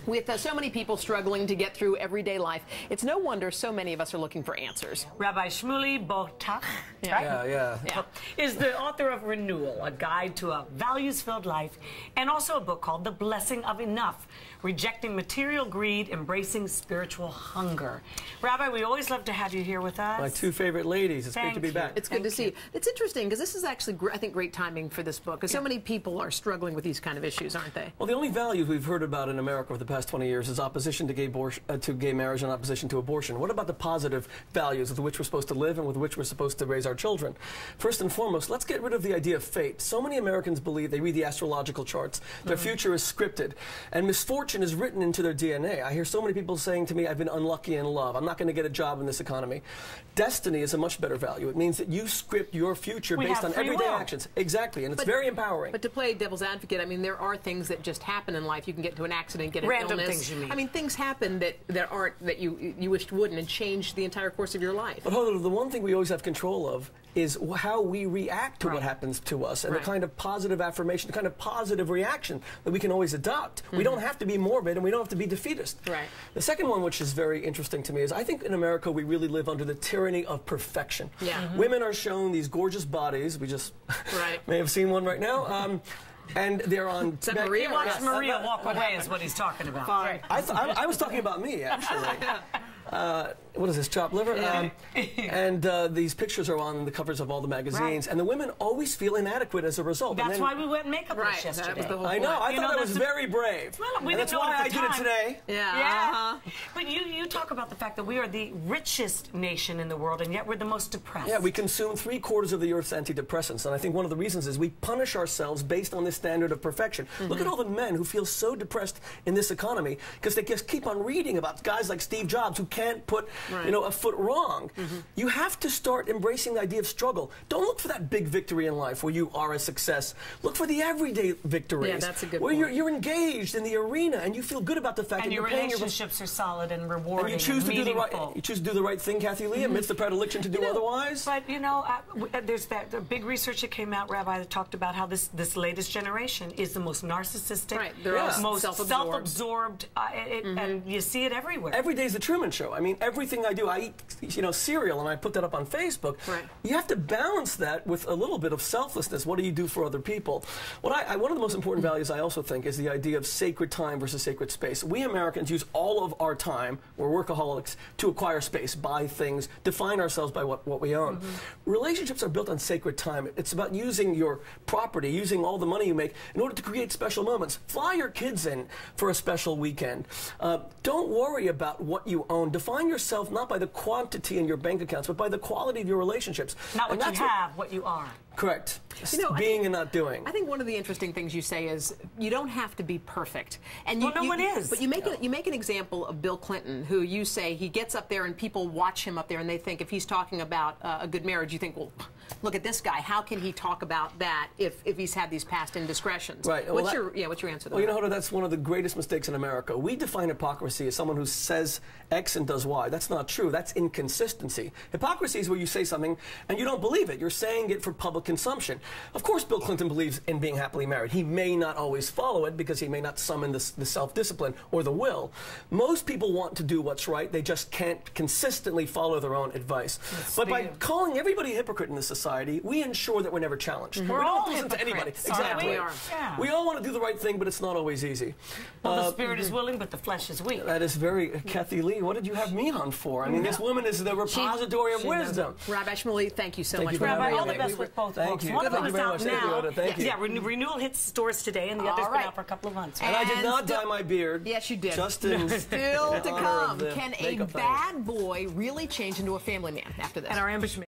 With so many people struggling to get through everyday life, it's no wonder so many of us are looking for answers. Rabbi Shmuley is the author of Renewal, a guide to a values-filled life, and also a book called The Blessing of Enough, Rejecting Material Greed, Embracing Spiritual Hunger. Rabbi, we always love to have you here with us. My two favorite ladies. It's great to be back. It's good to see you. It's interesting because this is actually, I think, great timing for this book because so many people are struggling with these kind of issues, aren't they? Well, the only values we've heard about in America over the past 20 years is opposition to gay marriage and opposition to abortion. What about the positive values with which we're supposed to live and with which we're supposed to raise our children? First and foremost, let's get rid of the idea of fate. So many Americans believe they read the astrological charts. Their future is scripted, and misfortune is written into their DNA. I hear so many people saying to me, I've been unlucky in love. I'm not going to get a job in this economy. Destiny is a much better value. It means that you script your future based on everyday actions. Exactly, and it's very empowering. But to play devil's advocate, I mean, there are things that just happen in life. You can get into an accident, get an illness. Random things, you mean. I mean, things happen that you wished wouldn't and change the entire course of your life. But hold on, the one thing we always have control of is how we react to what happens to us, and the kind of positive affirmation, the kind of positive reaction that we can always adopt. We don't have to be morbid, and we don't have to be defeatist. The second one, which is very interesting to me, is I think in America we really live under the tyranny of perfection. Women are shown these gorgeous bodies. We just may have seen one right now. And they're on... Maria watched Maria walk away is what he's talking about. I was talking about me, actually. What is this, chopped liver? And these pictures are on the covers of all the magazines, and the women always feel inadequate as a result. That's why we went makeupless yesterday. I know. I thought that was very brave. Well, that's why I did it today. But you talk about the fact that we are the richest nation in the world, and yet we're the most depressed. Yeah, we consume 3/4 of the Earth's antidepressants, and I think one of the reasons is we punish ourselves based on this standard of perfection. Look at all the men who feel so depressed in this economy because they just keep on reading about guys like Steve Jobs who can't put a foot wrong. You have to start embracing the idea of struggle. Don't look for that big victory in life where you are a success. Look for the everyday victories. Yeah, that's a good where point. You're engaged in the arena and you feel good about the fact that you're paying your relationships are solid and rewarding. And you choose to do the right. You choose to do the right thing, Kathy Lee, amidst the predilection to do otherwise. But there's the big research that came out, Rabbi, that talked about how this latest generation is the most narcissistic, most self-absorbed, and you see it everywhere. Every day is the Truman Show. I mean, everything I do, I eat, cereal, and I put that up on Facebook. You have to balance that with a little bit of selflessness. What do you do for other people? One of the most important values I also think is the idea of sacred time versus sacred space. We Americans use all of our time, we're workaholics, to acquire space, buy things, define ourselves by what we own. Relationships are built on sacred time. It's about using your property, using all the money you make in order to create special moments. Fly your kids in for a special weekend. Don't worry about what you own. Define yourself not by the quantity in your bank accounts, but by the quality of your relationships. Not what you have, what you are. Correct. Being and not doing. I think one of the interesting things you say is you don't have to be perfect. And no one is. But you make an example of Bill Clinton, who you say he gets up there and people watch him up there and they think if he's talking about a good marriage, you think, well, look at this guy. How can he talk about that if he's had these past indiscretions? Right. What's your answer to that? Well, Hoda, that's one of the greatest mistakes in America. We define hypocrisy as someone who says X and does Y. That's not true. That's inconsistency. Hypocrisy is where you say something and you don't believe it. You're saying it for public consumption. Of course, Bill Clinton believes in being happily married. He may not always follow it because he may not summon the self-discipline or the will. Most people want to do what's right. They just can't consistently follow their own advice. But by calling everybody a hypocrite in this society, we ensure that we're never challenged. We're we all don't listen to anybody. Exactly. We are. We all want to do the right thing, but it's not always easy. Well, the spirit is willing, but the flesh is weak. That is very... Kathy Lee, what did you have me on for? I mean, this woman is the repository of wisdom. Rabbi Shmuley, thank you so much. Rabbi, all the best with both books. One of them is out now. Thank you. Yeah, Renewal hits stores today, and the other's been out for a couple of months. And I did not dye my beard. Yes, you did. Justin. Still to come. Can a bad boy really change into a family man after this? And our ambushment.